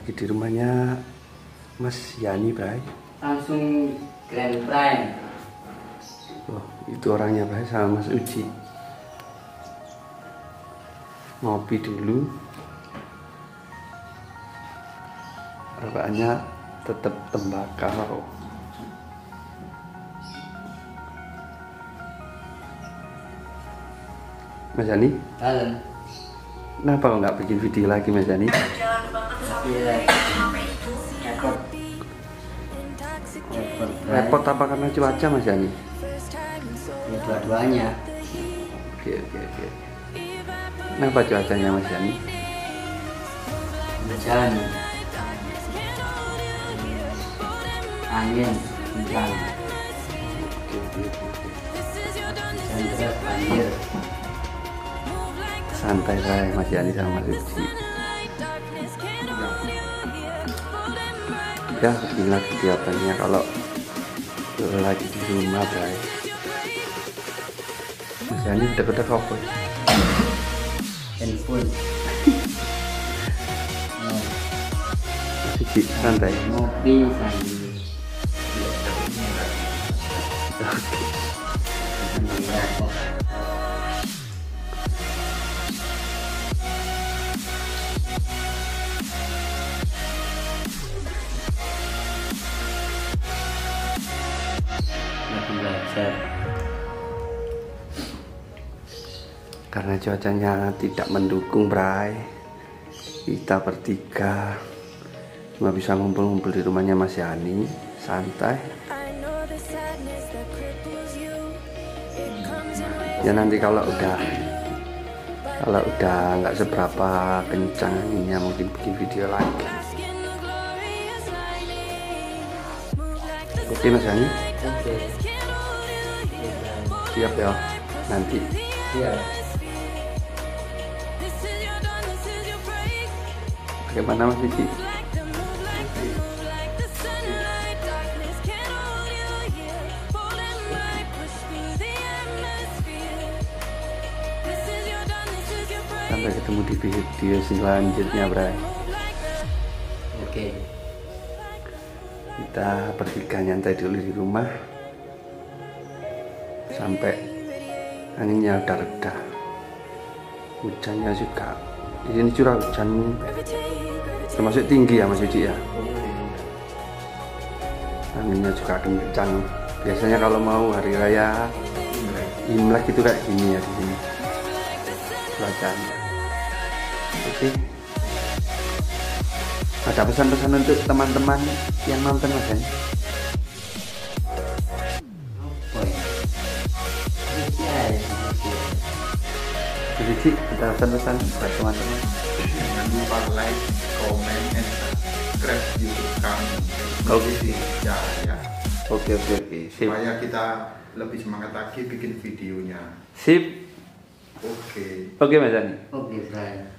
lagi di rumahnya Mas Yani, Bray. Langsung Grand Prime. Oh, itu orangnya, Bray, sama Mas Uji. Ngopi dulu. Rokokannya tetap tembakau. Mas Yani? Halo. Kenapa kok nggak bikin video lagi, Mas Yani? Repot apa karena cuaca, Mas Yani? Ya, dua-duanya. Oke. Kenapa cuacanya, Mas Yani? Hujan, angin, hujan, hujan deras, banjir. Santai saya, Mas Yani sama Mas Uji. Ya, beginilah kegiatannya kalau lagi di rumah, Bray. Mas Yani udah fokus handphone. Mas Uji santai. Ngopi sambil merokok. Lagi belajar. Karena cuacanya tidak mendukung, Bray, kita bertiga cuma bisa ngumpul-ngumpul di rumahnya Mas Yani, santai. Ya nanti kalau udah nggak seberapa kencang anginnya mungkin bikin video lagi. Oke, Mas Yani, Oke. siap ya nanti. Iya. Bagaimana, Mas Uji? Sampai ketemu di video selanjutnya, Bray. Oke. Kita bertiga nyantai dulu di rumah sampai anginnya udah reda. Hujannya juga di sini curah hujan termasuk tinggi ya, Mas Uji ya. Anginnya juga kencang. Biasanya kalau mau hari raya Imlek itu kayak gini ya di sini cuacanya. Oke. Ada pesan-pesan untuk teman-teman yang nonton, Mas Yani? Jadi ada pesan-pesan buat teman-teman. Jangan lupa like, comment, and subscribe YouTube kami. Oke. Ya. Oke. Sip. Supaya kita lebih semangat lagi bikin videonya. Sip. Oke. Oke, Mas Yani. Oke, Brian.